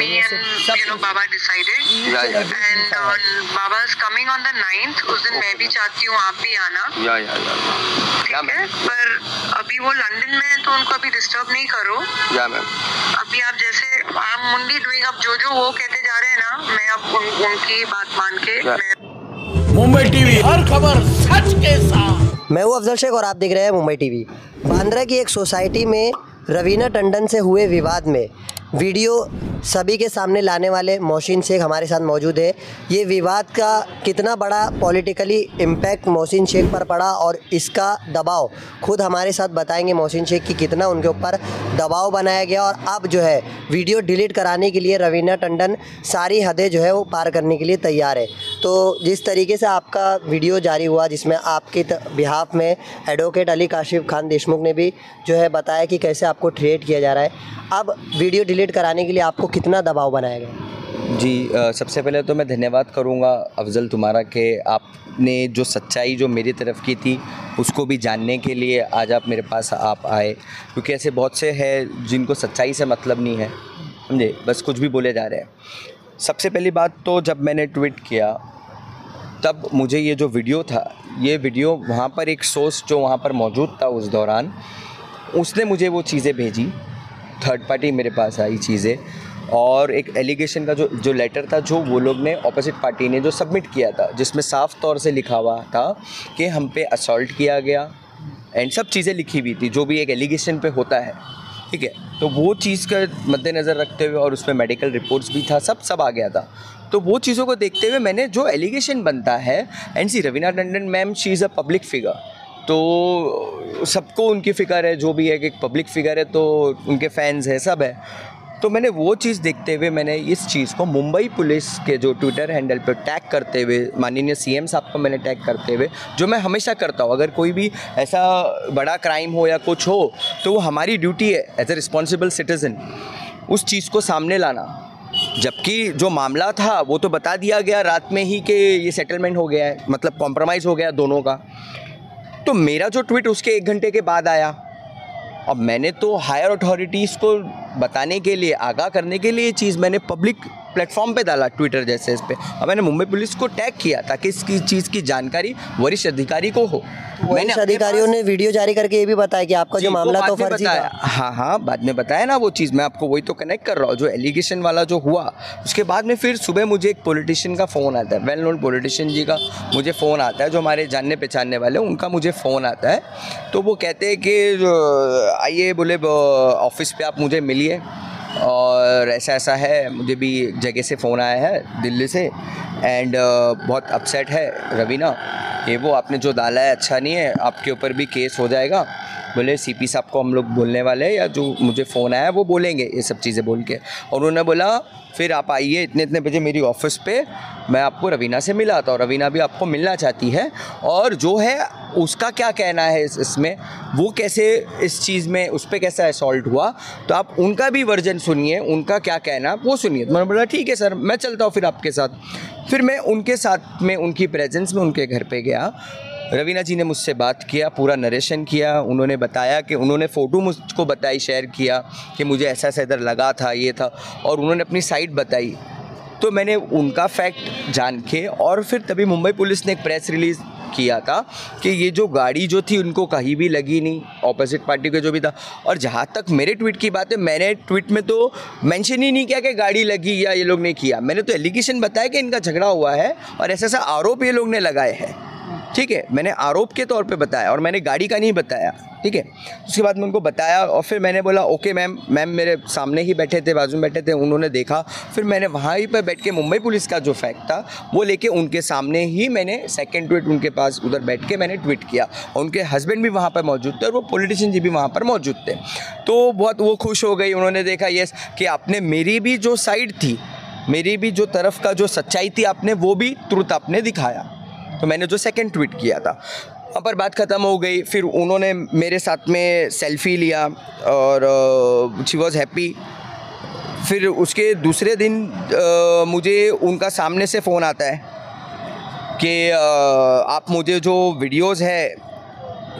me and Baba decided. And Baba is coming on the 9th. उस दिन मैं भी चाहती हूँ आप भी आना। ठीक है, पर अभी वो लंदन में है तो उनको अभी डिस्टर्ब नहीं करो। या मैम। अभी आप जैसे आप मुंडी डूइंग, अब जो वो कहते जा रहे हैं ना, मैं अब उनकी बात मान के। मुंबई टीवी, हर खबर सच के साथ। मैं हूँ अफजल शेख और आप देख रहे हैं मुंबई टीवी। बांद्रा की एक सोसाइटी में रवीना टंडन से हुए विवाद में वीडियो सभी के सामने लाने वाले मोहसिन शेख हमारे साथ मौजूद है। ये विवाद का कितना बड़ा पॉलिटिकली इम्पैक्ट मोहसिन शेख पर पड़ा और इसका दबाव खुद हमारे साथ बताएंगे मोहसिन शेख कि कितना उनके ऊपर दबाव बनाया गया। और अब जो है वीडियो डिलीट कराने के लिए रवीना टंडन सारी हदें जो है वो पार करने के लिए तैयार है। तो जिस तरीके से आपका वीडियो जारी हुआ जिसमें आपके बिहाफ में एडवोकेट अली काशिफ खान देशमुख ने भी जो है बताया कि कैसे आपको ट्रीट किया जा रहा है, अब वीडियो डिलीट कराने के लिए आपको कितना दबाव बनाया गया? जी सबसे पहले तो मैं धन्यवाद करूंगा अफजल तुम्हारा कि आपने जो सच्चाई जो मेरी तरफ की थी उसको भी जानने के लिए आज आप मेरे पास आप आए, क्योंकि ऐसे बहुत से हैं जिनको सच्चाई से मतलब नहीं है, समझे, बस कुछ भी बोले जा रहे हैं। सबसे पहली बात तो जब मैंने ट्वीट किया तब मुझे ये जो वीडियो था, ये वीडियो वहाँ पर एक सोर्स जो वहाँ पर मौजूद था उस दौरान, उसने मुझे वो चीज़ें भेजी, थर्ड पार्टी मेरे पास आई चीज़ें, और एक एलिगेशन का जो लेटर था जो वो लोग ने ऑपोजिट पार्टी ने जो सबमिट किया था, जिसमें साफ तौर से लिखा हुआ था कि हम पे असॉल्ट किया गया एंड सब चीज़ें लिखी हुई थी जो भी एक एलिगेशन पे होता है, ठीक है। तो वो चीज़ का मद्देनज़र रखते हुए और उसमें मेडिकल रिपोर्ट्स भी था, सब आ गया था। तो वो चीज़ों को देखते हुए मैंने जो एलिगेशन बनता है, and see Raveena Tandon ma'am she is a public figure, तो सबको उनकी फ़िक्र है, जो भी है कि पब्लिक फ़िगर है तो उनके फैंस है, सब है। तो मैंने वो चीज़ देखते हुए मैंने इस चीज़ को मुंबई पुलिस के जो ट्विटर हैंडल पर टैग करते हुए, माननीय सीएम साहब को मैंने टैग करते हुए, जो मैं हमेशा करता हूँ, अगर कोई भी ऐसा बड़ा क्राइम हो या कुछ हो तो वो हमारी ड्यूटी है एज ए रिस्पॉन्सिबल सिटीज़न उस चीज़ को सामने लाना। जबकि जो मामला था वो तो बता दिया गया रात में ही कि ये सेटलमेंट हो गया है, मतलब कॉम्प्रोमाइज़ हो गया दोनों का। तो मेरा जो ट्वीट उसके 1 घंटे के बाद आया, अब मैंने तो हायर अथॉरिटीज़ को बताने के लिए, आगाह करने के लिए ये चीज़ मैंने पब्लिक प्लेटफॉर्म पे डाला, ट्विटर जैसे इस पे, और मैंने मुंबई पुलिस को टैग किया ताकि इसकी चीज़ की जानकारी वरिष्ठ अधिकारी को हो। वरिष्ठ अधिकारियों ने वीडियो जारी करके ये भी बताया कि आपका जो मामला तो फर्जी था। हाँ, बाद में बताया ना वो चीज़, मैं आपको वही तो कनेक्ट कर रहा हूँ, जो एलिगेशन वाला जो हुआ उसके बाद में फिर सुबह मुझे एक पॉलिटिशियन का फ़ोन आता है, वेल नोन पॉलिटिशियन जी का मुझे फ़ोन आता है, जो हमारे जानने पहचानने वाले हैं उनका मुझे फ़ोन आता है। तो वो कहते हैं कि आइए, बोले ऑफिस पे आप मुझे मिलिए और ऐसा है, मुझे भी जगह से फ़ोन आया है दिल्ली से, एंड बहुत अपसेट है रवीना, ये वो आपने जो डाला है अच्छा नहीं है, आपके ऊपर भी केस हो जाएगा। बोले सीपी साहब को हम लोग बोलने वाले हैं, या जो मुझे फ़ोन आया वो बोलेंगे ये सब चीज़ें बोल के। और उन्होंने बोला फिर आप आइए इतने बजे मेरी ऑफिस पे, मैं आपको रवीना से मिला था और रवीना भी आपको मिलना चाहती है, और जो है उसका क्या कहना है इसमें, वो कैसे इस चीज़ में उस पर कैसा असॉल्ट हुआ, तो आप उनका भी वर्जन सुनिए, उनका क्या कहना वो सुनिए। तो मैंने बोला ठीक है सर, मैं चलता हूँ फिर आपके साथ। फिर मैं उनके साथ में उनकी प्रेजेंस में उनके घर पे गया। रवीना जी ने मुझसे बात किया, पूरा नरेशन किया, उन्होंने बताया कि उन्होंने फ़ोटो मुझको बताई, शेयर किया कि मुझे ऐसा इधर लगा था, ये था, और उन्होंने अपनी साइड बताई। तो मैंने उनका फैक्ट जान के, और फिर तभी मुंबई पुलिस ने एक प्रेस रिलीज़ किया था कि ये जो गाड़ी जो थी उनको कहीं भी लगी नहीं, ऑपोजिट पार्टी के जो भी था। और जहाँ तक मेरे ट्वीट की बात है, मैंने ट्वीट में तो मेंशन ही नहीं किया कि गाड़ी लगी या ये लोग ने किया, मैंने तो एलिगेशन बताया कि इनका झगड़ा हुआ है और ऐसा आरोप ये लोग ने लगाए हैं, ठीक है। मैंने आरोप के तौर पे बताया और मैंने गाड़ी का नहीं बताया, ठीक है। उसके बाद मैं उनको बताया और फिर मैंने बोला ओके मैम मेरे सामने ही बैठे थे, बाजू में बैठे थे, उन्होंने देखा। फिर मैंने वहाँ ही पर बैठ के मुंबई पुलिस का जो फैक्ट था वो लेके उनके सामने ही मैंने सेकंड ट्वीट उनके पास उधर बैठ के मैंने ट्वीट किया, और उनके हस्बैंड भी वहाँ पर मौजूद थे और वो पॉलिटिशियन जी भी वहाँ पर मौजूद थे। तो बहुत वो खुश हो गई, उन्होंने देखा यस कि आपने मेरी भी जो साइड थी, मेरी भी जो तरफ का जो सच्चाई थी, आपने वो भी तुरंत आपने दिखाया। तो मैंने जो सेकंड ट्वीट किया था वहाँ पर बात ख़त्म हो गई। फिर उन्होंने मेरे साथ में सेल्फ़ी लिया और शी वॉज़ हैप्पी। फिर उसके दूसरे दिन मुझे उनका सामने से फ़ोन आता है कि आप मुझे जो वीडियोस है,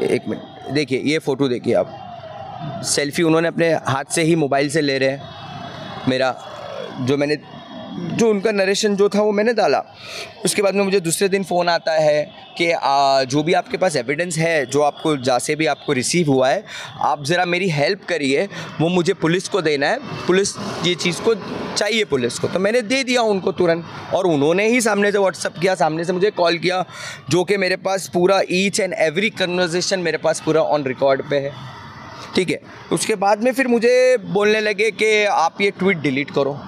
एक मिनट देखिए, ये फ़ोटो देखिए आप, सेल्फ़ी उन्होंने अपने हाथ से ही मोबाइल से ले रहे हैं मेरा, जो उनका नरेशन जो था वो मैंने डाला। उसके बाद में मुझे दूसरे दिन फ़ोन आता है कि जो भी आपके पास एविडेंस है, जो आपको जहाँ से भी आपको रिसीव हुआ है, आप ज़रा मेरी हेल्प करिए, वो मुझे पुलिस को देना है, पुलिस ये चीज़ को चाहिए पुलिस को। तो मैंने दे दिया उनको तुरंत, और उन्होंने ही सामने से व्हाट्सअप किया, सामने से मुझे कॉल किया, जो कि मेरे पास पूरा ईच एंड एवरी कन्वर्सेशन मेरे पास पूरा ऑन रिकॉर्ड पे है, ठीक है। उसके बाद में फिर मुझे बोलने लगे कि आप ये ट्वीट डिलीट करो।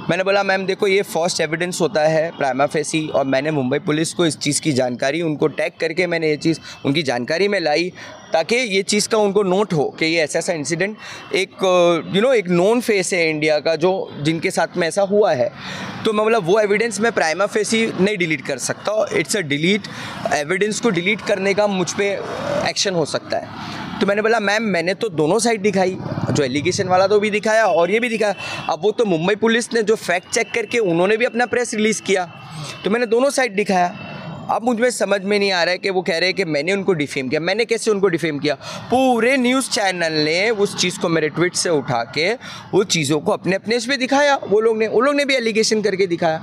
मैंने बोला मैम देखो, ये फर्स्ट एविडेंस होता है प्राइमा फेसी, और मैंने मुंबई पुलिस को इस चीज़ की जानकारी, उनको टैग करके मैंने ये चीज़ उनकी जानकारी में लाई, ताकि ये चीज़ का उनको नोट हो कि ये ऐसा इंसिडेंट एक एक नोन फेस है इंडिया का, जो जिनके साथ में ऐसा हुआ है। तो मैं बोला वो एविडेंस मैं प्राइमा फेसी नहीं डिलीट कर सकता, इट्स अ डिलीट, एविडेंस को डिलीट करने का मुझ पर एक्शन हो सकता है। तो मैंने बोला मैम मैंने तो दोनों साइड दिखाई, जो एलिगेशन वाला तो भी दिखाया और ये भी दिखाया। अब वो तो मुंबई पुलिस ने जो फैक्ट चेक करके उन्होंने भी अपना प्रेस रिलीज़ किया, तो मैंने दोनों साइड दिखाया। अब मुझ में समझ में नहीं आ रहा है कि वो कह रहे हैं कि मैंने उनको डिफेम किया। मैंने कैसे उनको डिफेम किया? पूरे न्यूज़ चैनल ने उस चीज़ को मेरे ट्वीट से उठा के वो चीज़ों को अपने अपने इस पर दिखाया, वो लोग ने भी एलिगेशन करके दिखाया।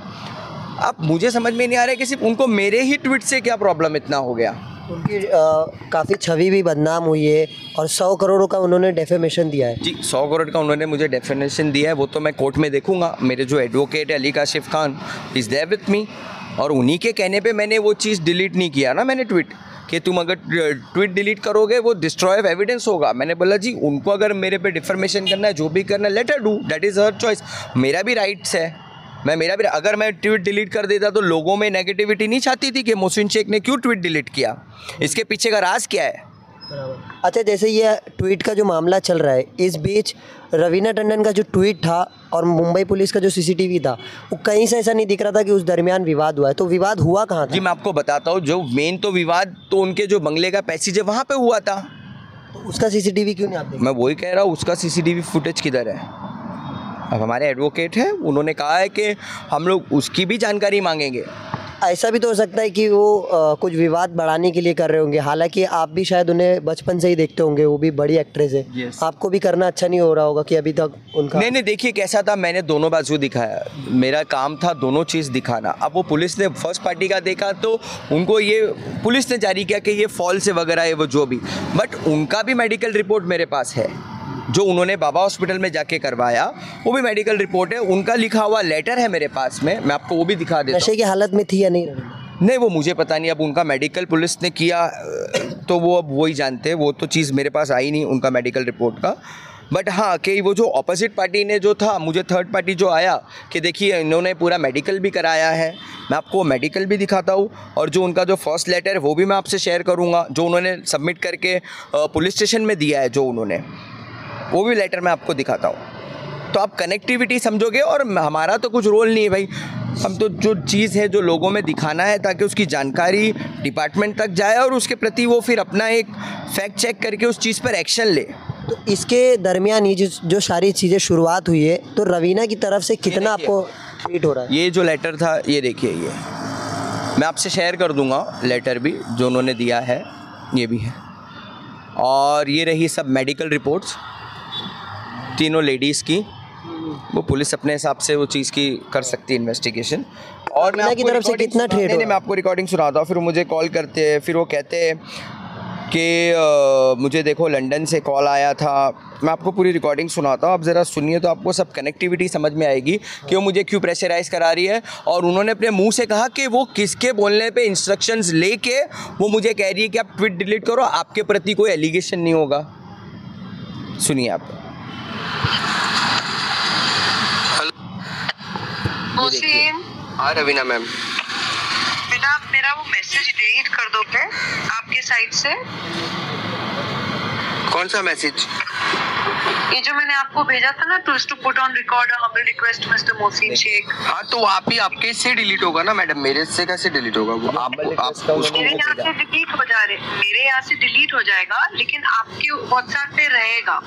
अब मुझे समझ में नहीं आ रहा है कि सिर्फ उनको मेरे ही ट्वीट से क्या प्रॉब्लम इतना हो गया। उनकी काफ़ी छवि भी बदनाम हुई है, और 100 करोड़ का उन्होंने डेफेमेशन दिया है। जी 100 करोड़ का उन्होंने मुझे डेफिनेशन दिया है, वो तो मैं कोर्ट में देखूंगा। मेरे जो एडवोकेट है Ali Kashif Khan is there with me, और उन्हीं के कहने पे मैंने वो चीज़ डिलीट नहीं किया ना, मैंने ट्वीट कि तुम अगर ट्वीट डिलीट करोगे वो डिस्ट्रॉय ऑफ एविडेंस होगा। मैंने बोला जी उनको अगर मेरे पे डिफर्मेशन करना है, जो भी करना है, let her do, that is her choice, मेरा भी राइट्स है। अगर मैं ट्वीट डिलीट कर देता तो लोगों में नेगेटिविटी नहीं चाहती थी कि मोहसिन शेख ने क्यों ट्वीट डिलीट किया, इसके पीछे का राज क्या है। अच्छा, जैसे ये ट्वीट का जो मामला चल रहा है, इस बीच रवीना टंडन का जो ट्वीट था और मुंबई पुलिस का जो सीसीटीवी था, वो कहीं से ऐसा नहीं दिख रहा था कि उस दरमियान विवाद हुआ है। तो विवाद हुआ कहाँ था? जी मैं आपको बताता हूँ, जो मेन तो विवाद तो उनके जो बंगले का पैसेज है वहाँ पे हुआ था। तो उसका सीसीटीवी क्यों नहीं आप देख? मैं वही कह रहा हूँ, उसका सीसीटीवी फुटेज किधर है? अब हमारे एडवोकेट हैं, उन्होंने कहा है कि हम लोग उसकी भी जानकारी मांगेंगे। ऐसा भी तो हो सकता है कि वो कुछ विवाद बढ़ाने के लिए कर रहे होंगे, हालांकि आप भी शायद उन्हें बचपन से ही देखते होंगे, वो भी बड़ी एक्ट्रेस है। Yes. आपको भी करना अच्छा नहीं हो रहा होगा कि अभी तक उनका नहीं देखिए कैसा था, मैंने दोनों बाजू दिखाया, मेरा काम था दोनों चीज़ दिखाना। अब वो पुलिस ने फर्स्ट पार्टी का देखा तो उनको ये पुलिस ने जारी किया कि ये फॉल्स है वगैरह है वो जो भी, बट उनका भी मेडिकल रिपोर्ट मेरे पास है, जो उन्होंने बाबा हॉस्पिटल में जाके करवाया वो भी मेडिकल रिपोर्ट है, उनका लिखा हुआ लेटर है मेरे पास में, मैं आपको वो भी दिखा देता हूं। नशे की हालत में थी या नहीं? नहीं वो मुझे पता नहीं, अब उनका मेडिकल पुलिस ने किया तो वो अब वही जानते हैं, वो तो चीज़ मेरे पास आई नहीं उनका मेडिकल रिपोर्ट का। बट हाँ कि वो जो अपोजिट पार्टी ने जो था, मुझे थर्ड पार्टी जो आया कि देखिए इन्होंने पूरा मेडिकल भी कराया है, मैं आपको मेडिकल भी दिखाता हूँ, और जो उनका जो फर्स्ट लेटर है वो भी मैं आपसे शेयर करूँगा, जो उन्होंने सबमिट करके पुलिस स्टेशन में दिया है, जो उन्होंने वो भी लेटर मैं आपको दिखाता हूँ। तो आप कनेक्टिविटी समझोगे, और हमारा तो कुछ रोल नहीं है भाई, हम तो जो चीज़ है जो लोगों में दिखाना है ताकि उसकी जानकारी डिपार्टमेंट तक जाए और उसके प्रति वो फिर अपना एक फैक्ट चेक करके उस चीज़ पर एक्शन ले। तो इसके दरमियान ये जो सारी चीज़ें शुरुआत हुई है, तो रवीना की तरफ से कितना आपको ट्वीट हो रहा है? ये जो लेटर था ये देखिए, ये मैं आपसे शेयर कर दूंगा लेटर भी जो उन्होंने दिया है, ये भी है, और ये रही सब मेडिकल रिपोर्ट्स तीनों लेडीज़ की, वो पुलिस अपने हिसाब से वो चीज़ की कर सकती है इन्वेस्टिगेशन। और मैं की तरफ से कितना ट्रेड? मैं आपको रिकॉर्डिंग सुनाता हूँ, फिर मुझे कॉल करते हैं, फिर वो कहते हैं कि मुझे देखो लंदन से कॉल आया था, मैं आपको पूरी रिकॉर्डिंग सुनाता हूँ, आप ज़रा सुनिए तो आपको सब कनेक्टिविटी समझ में आएगी कि वो मुझे क्यों प्रेशराइज करा रही है। और उन्होंने अपने मुंह से कहा कि वो किसके बोलने पे इंस्ट्रक्शंस लेके वो मुझे कह रही है कि आप ट्वीट डिलीट करो, आपके प्रति कोई एलिगेशन नहीं होगा। सुनिए आप। हाँ रवीना मैम, बेटा आप मेरा वो मैसेज डिलीट कर दो पे आपके साइड से। कौन सा मैसेज? ये जो मैंने आपको भेजा था ना, to put on record humble request mister Mohsin Sheikh. हाँ तो आप ही आपके से डिलीट होगा ना मैडम, मेरे से कैसे डिलीट होगा वो? आप मेरे यहाँ से डिलीट हो जा रहे, मेरे यहाँ से डिलीट हो जाएगा, लेकिन आपके व्हाट्सएप पे रहेगा।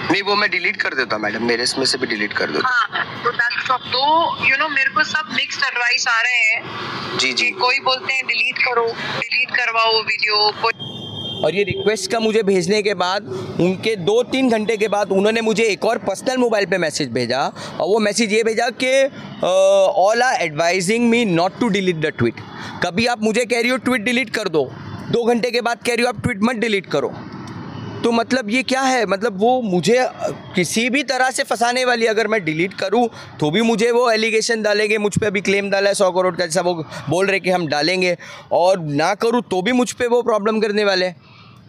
नहीं वो मैं डिलीट कर देता मैडम, मेरे इसमें से भी डिलीट कर देता। हाँ तो मेरे को सब मिक्स्ड एडवाइस आ रहे हैं जी। कोई बोलते हैं डिलीट करो, डिलीट करवाओ वीडियो, कोई और ये रिक्वेस्ट का मुझे भेजने के बाद उनके 2-3 घंटे के बाद उन्होंने मुझे एक और पर्सनल मोबाइल पे मैसेज भेजा, और वो मैसेज ये भेजा कि all are advising me not to delete the tweet. कभी आप मुझे कह रही हो ट्वीट डिलीट कर दो, 2 घंटे के बाद कह रही हो आप ट्वीट मत डिलीट करो। तो मतलब ये क्या है? मतलब वो मुझे किसी भी तरह से फंसाने वाली, अगर मैं डिलीट करूं तो भी मुझे वो एलिगेशन डालेंगे, मुझ पे अभी क्लेम डाला है 100 करोड़ का, जैसा वो बोल रहे कि हम डालेंगे, और ना करूं तो भी मुझ पे वो प्रॉब्लम करने वाले हैं।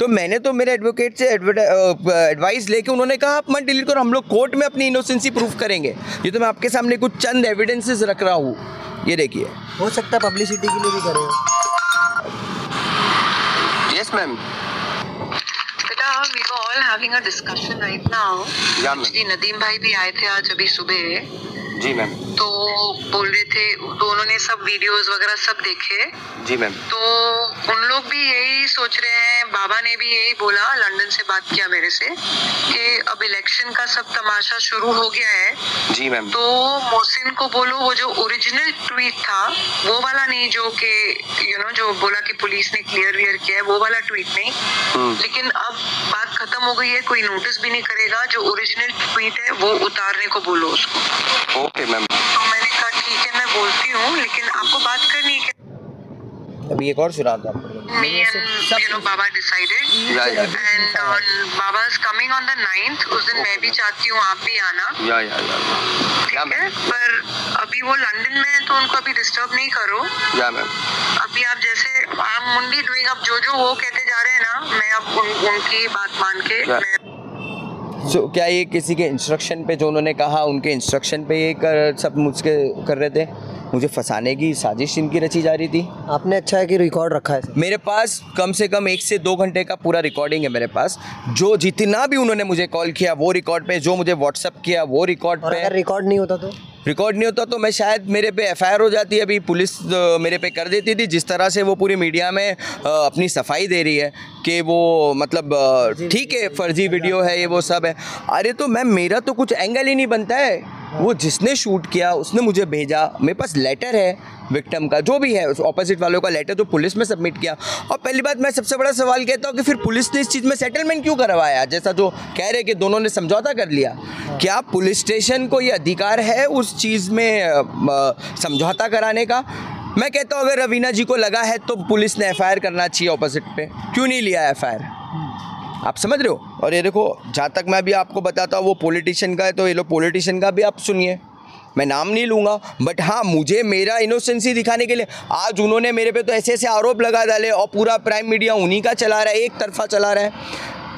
तो मैंने तो मेरे एडवोकेट से एडवाइस लेके उन्होंने कहा आप मत डिलीट करो, हम लोग कोर्ट में अपनी इनोसेंसी प्रूफ करेंगे। ये तो मैं आपके सामने कुछ चंद एविडेंसेस रख रहा हूँ, ये देखिए। हो सकता है पब्लिसिटी के लिए भी करे। Yes ma'am. We were all having a discussion right now. Yeah, ma'am. जी नदीम भाई भी आए थे आज अभी सुबह, जी मैम। तो बोल रहे थे, तो उन्होंने सब वीडियोस वगैरह सब देखे। जी मैम। तो उन लोग भी यही सोच रहे हैं, बाबा ने भी यही बोला, लंदन से बात किया मेरे से, कि अब इलेक्शन का सब तमाशा शुरू हो गया है। जी मैम। तो मोहसिन को बोलो वो जो ओरिजिनल ट्वीट था वो वाला नहीं, जो कि जो बोला कि पुलिस ने क्लियर किया है, वो वाला ट्वीट नहीं। लेकिन अब बात खत्म हो गई है, कोई नोटिस भी नहीं करेगा, जो ओरिजिनल ट्वीट है वो उतारने को बोलो उसको। Okay ma'am. तो मैंने कहा ठीक है मैं बोलती हूँ, लेकिन आपको बात करनी है। अभी एक और सुना था Me and Baba decided, and Baba's coming on the 9th। उस दिन मैं भी चाहती हूँ आप भी आना, ठीक है? पर अभी वो लंदन में है तो उनको अभी डिस्टर्ब नहीं करो। या मैम। अभी आप जैसे आप मुंडी डूइंग, अब जो वो कहते जा रहे हैं ना, मैं अब उनकी बात मान के So, क्या ये किसी के इंस्ट्रक्शन पे, जो उन्होंने कहा उनके इंस्ट्रक्शन पे ये सब मुझके कर रहे थे? मुझे फंसाने की साजिश इनकी रची जा रही थी। आपने अच्छा है कि रिकॉर्ड रखा है। मेरे पास कम से कम 1 से 2 घंटे का पूरा रिकॉर्डिंग है मेरे पास, जो जितना भी उन्होंने मुझे कॉल किया वो रिकॉर्ड पे, जो मुझे व्हाट्सअप किया वो रिकॉर्ड पे। अगर रिकॉर्ड नहीं होता तो? रिकॉर्ड नहीं होता तो मैं शायद मेरे पे एफआईआर हो जाती। अभी पुलिस मेरे पे कर देती थी। जिस तरह से वो पूरी मीडिया में अपनी सफाई दे रही है कि वो मतलब ठीक है फर्जी वीडियो है, ये वो सब है। अरे तो मैम मेरा तो कुछ एंगल ही नहीं बनता है। वो जिसने शूट किया उसने मुझे भेजा, मेरे पास लेटर है विक्टिम का, जो भी है ऑपोजिट वालों का लेटर, तो पुलिस में सबमिट किया। और पहली बात मैं सबसे बड़ा सवाल कहता हूँ कि फिर पुलिस ने इस चीज़ में सेटलमेंट क्यों करवाया? जैसा जो कह रहे कि दोनों ने समझौता कर लिया, क्या पुलिस स्टेशन को ये अधिकार है उस चीज़ में समझौता कराने का? मैं कहता हूँ अगर रवीना जी को लगा है तो पुलिस ने एफआईआर करना चाहिए ऑपोजिट पे, क्यों नहीं लिया एफआईआर? आप समझ रहे हो? और ये देखो, जहाँ तक मैं भी आपको बताता हूँ वो पॉलिटिशियन का है, तो ये लोग पॉलिटिशियन का भी आप सुनिए, मैं नाम नहीं लूँगा, बट हाँ मुझे मेरा इनोसेंसी दिखाने के लिए आज उन्होंने मेरे पे तो ऐसे ऐसे आरोप लगा डाले, और पूरा प्राइम मीडिया उन्हीं का चला रहा है, एक तरफा चला रहा है।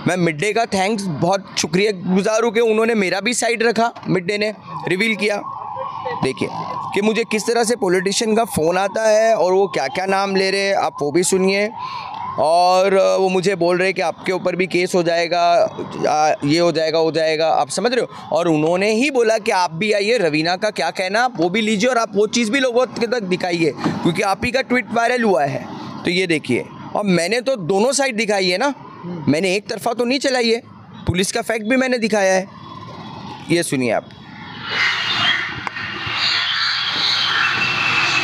मैं मिड डे का थैंक्स बहुत शुक्रिया गुजार हूँ कि उन्होंने मेरा भी साइड रखा, मिड डे ने रिवील किया। देखिए कि मुझे किस तरह से पॉलिटिशियन का फ़ोन आता है और वो क्या क्या नाम ले रहे हैं, आप वो भी सुनिए। और वो मुझे बोल रहे कि आपके ऊपर भी केस हो जाएगा, ये हो जाएगा, आप समझ रहे हो? और उन्होंने ही बोला कि आप भी आइए, रवीना का क्या कहना आप वो भी लीजिए, और आप वो चीज़ भी लोगों तक दिखाइए, क्योंकि आप ही का ट्वीट वायरल हुआ है। तो ये देखिए, और मैंने तो दोनों साइड दिखाई है ना, मैंने एक तरफा तो नहीं चलाई है, पुलिस का फैक्ट भी मैंने दिखाया है। ये सुनिए आप,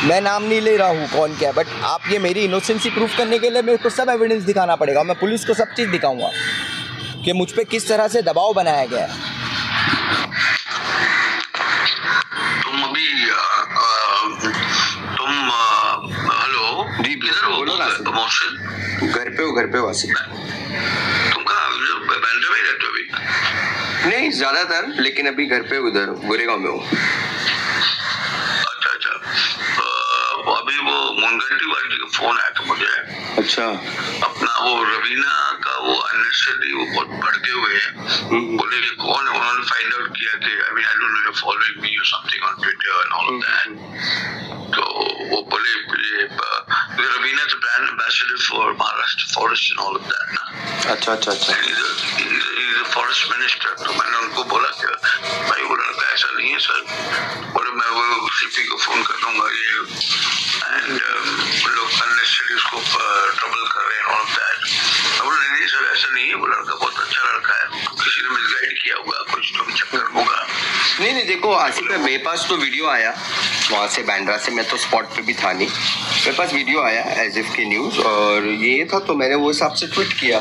मैं नाम नहीं ले रहा हूँ कौन क्या है, बट आप ये मेरी इनोसेंसी प्रूफ करने के लिए मेरे को सब एविडेंस दिखाना पड़ेगा। मैं पुलिस को सब चीज़ दिखाऊंगा कि मुझ पे किस तरह से दबाव बनाया गया है। तुम अभी हेलो जी, किधर हो? बोलो ना। मोहसिन घर पे वासी। तुम कहाँ बैंड्रा में रहते हो अभी? नहीं ज़्यादातर, लेकिन अभी घर पे उधर गोरेगांव में हूँ। अभी वो मुनगंटी वाली का फोन आया था मुझे। अच्छा। अपना वो रवीना का वो अननेसेसरी वो बहुत भड़के हुए हैं, बोले कि कौन है, उन्होंने फाइंड आउट किया कि I mean I don't know you following me और something on Twitter and all of that. तो वो बोले Raveena is brand ambassador for Maharashtra forest and all of that ना। अच्छा। Is a forest minister. तो मैंने उनको बोला कि भाई वो लड़का ऐसा नहीं है सर, बोले मैं वो सीपी को फोन कर दूंगा, ये एंड लोग अननेसेसरी उसको ट्रबल कर रहे हैं ऑल ऑफ दैट। मैं बोला नहीं सर ऐसा नहीं है, वो लड़का बहुत अच्छा लड़का है, किसी ने मिसगाइड किया होगा, कुछ तो भी चक्कर होगा। नहीं देखो आसिफ भाई, मेरे पास तो वीडियो आया वहाँ से, बांद्रा से, मैं तो स्पॉट पे भी था नहीं, मेरे पास वीडियो आया एज इफ की न्यूज़, और ये था तो मैंने वो हिसाब से ट्वीट किया,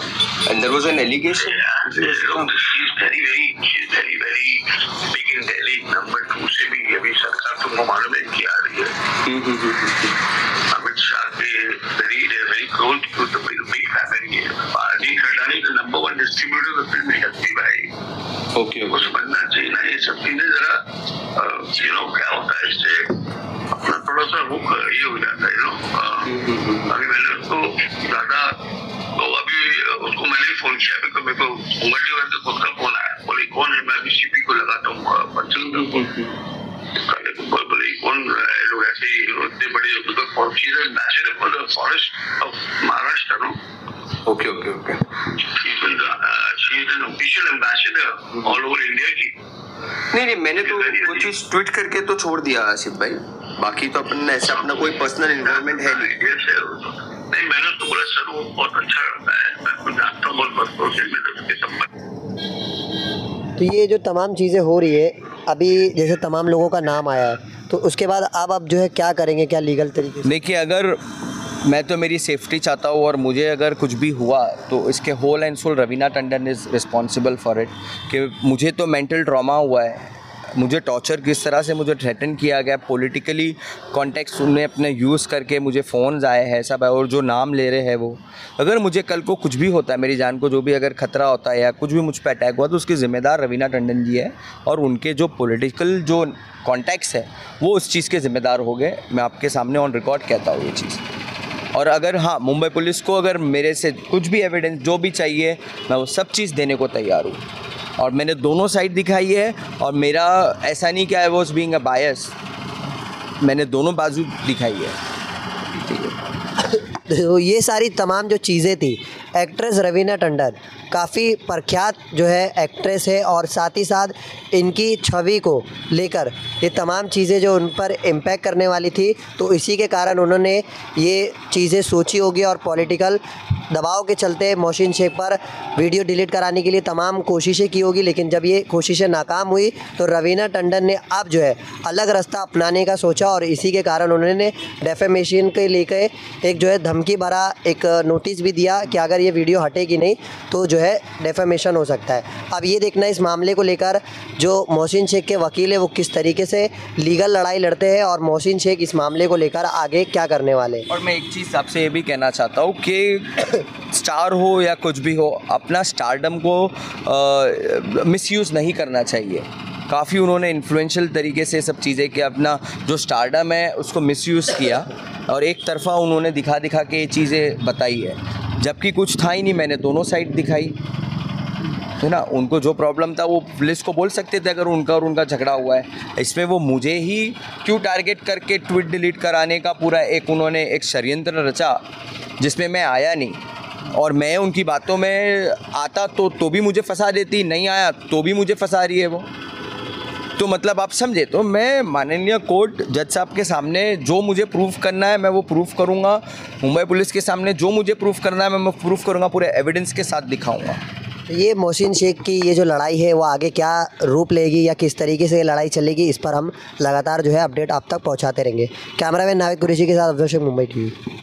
and there was an allegation. Number 2 से भी अभी सरकार तुमको मालूम है क्या आ रही है, अमित शाह के very close to the big family है, पार्टी खटाने का नंबर 1 डिस्ट्रीब्यूटर तो फिर शक्ति भाई। ओके, वो समझना चाहिए ना ये सब चीजें जरा, क्या होता है इससे अपना थोड़ा सा वो ये हो जाता है, अभी मैंने उसको ज्यादा, तो अभी उसको मैंने फोन किया, तो मेरे को उंगली वाले खुद का फोन आया, बोले कौन है, मैं अभी सीपी को लगाता हूँ पर्सनल बोले कौन लोग ऐसे ही इतने बड़े forest of Maharashtra no. Okay official ambassador all over India की। नहीं मैंने तो वो चीज ट्वीट करके तो छोड़ दिया आसिफ भाई, बाकी तो अपन ऐसा अपना कोई पर्सनल इन्वॉल्वमेंट है नहीं। मैंने तो बोला सर वो बहुत अच्छा करता है, मैं तो जानता हूँ बहुत बरसों से मेरे उसके संबंध। तो ये जो तमाम चीज़ें हो रही है अभी, जैसे तमाम लोगों का नाम आया है, तो उसके बाद आप जो है क्या करेंगे, क्या लीगल तरीके से? देखिए, अगर मैं तो मेरी सेफ्टी चाहता हूँ और मुझे अगर कुछ भी हुआ तो इसके whole and soul Raveena Tandon is responsible for it, कि मुझे तो मेंटल ट्रॉमा हुआ है, मुझे टॉर्चर किस तरह से मुझे थ्रेटन किया गया, पॉलिटिकली कॉन्टेक्स्ट उन्हें अपने यूज़ करके मुझे फ़ोन्स आए हैं सब है, और जो नाम ले रहे हैं वो, अगर मुझे कल को कुछ भी होता है, मेरी जान को जो भी अगर ख़तरा होता है या कुछ भी मुझ पर अटैक हुआ, तो उसकी ज़िम्मेदार रवीना टंडन जी है, और उनके जो पॉलिटिकल जो कॉन्टेक्ट्स है वो उस चीज़ के ज़िम्मेदार हो गए। मैं आपके सामने ऑन रिकॉर्ड कहता हूँ ये चीज़। और अगर हाँ, मुंबई पुलिस को अगर मेरे से कुछ भी एविडेंस जो भी चाहिए, मैं वो सब चीज़ देने को तैयार हूँ, और मैंने दोनों साइड दिखाई है, और मेरा ऐसा नहीं कि आई वॉज बीइंग अ बायस, मैंने दोनों बाजू दिखाई है। तो ये सारी तमाम जो चीज़ें थी, एक्ट्रेस रवीना टंडन काफ़ी प्रख्यात जो है एक्ट्रेस है, और साथ ही साथ इनकी छवि को लेकर ये तमाम चीज़ें जो उन पर इम्पैक्ट करने वाली थी, तो इसी के कारण उन्होंने ये चीज़ें सोची होगी, और पॉलिटिकल दबाव के चलते मोहसिन शेख पर वीडियो डिलीट कराने के लिए तमाम कोशिशें की होगी, लेकिन जब ये कोशिशें नाकाम हुई तो रवीना टंडन ने अब जो है अलग रास्ता अपनाने का सोचा, और इसी के कारण उन्होंने डेफेमेशन के लेकर एक जो है धमकी भरा एक नोटिस भी दिया कि अगर ये वीडियो हटेगी नहीं तो जो है डेफेमेशन हो सकता है। अब ये देखना इस मामले को लेकर जो मोहसिन शेख के वकील है वो किस तरीके से लीगल लड़ाई लड़ते हैं, और मोहसिन शेख इस मामले को लेकर आगे क्या करने वाले। और मैं एक चीज़ आपसे ये भी कहना चाहता हूँ कि स्टार हो या कुछ भी हो, अपना स्टारडम को मिसयूज़ नहीं करना चाहिए। काफ़ी उन्होंने इन्फ्लुएंशियल तरीके से सब चीज़ें कि अपना जो स्टारडम है उसको मिसयूज़ किया, और एक तरफा उन्होंने दिखा के ये चीज़ें बताई है, जबकि कुछ था ही नहीं। मैंने दोनों साइड दिखाई है ना, उनको जो प्रॉब्लम था वो पुलिस को बोल सकते थे अगर उनका और उनका झगड़ा हुआ है। इसमें वो मुझे ही क्यों टारगेट करके ट्वीट डिलीट कराने का पूरा एक उन्होंने एक षड्यंत्र रचा, जिसमें मैं आया नहीं, और मैं उनकी बातों में आता तो भी मुझे फंसा देती, नहीं आया तो भी मुझे फंसा रही है वो। तो मतलब आप समझे, तो मैं माननीय कोर्ट जज साहब के सामने जो मुझे प्रूफ करना है मैं वो प्रूफ करूँगा, मुंबई पुलिस के सामने जो मुझे प्रूफ करना है मैं प्रूफ करूँगा, पूरे एविडेंस के साथ दिखाऊँगा। तो ये मोहसिन शेख की ये जो लड़ाई है वो आगे क्या रूप लेगी या किस तरीके से ये लड़ाई चलेगी, इस पर हम लगातार जो है अपडेट आप तक पहुंचाते रहेंगे। कैमरामैन नाविद कुरैशी के साथ अफजल शेख, मुंबई टीवी।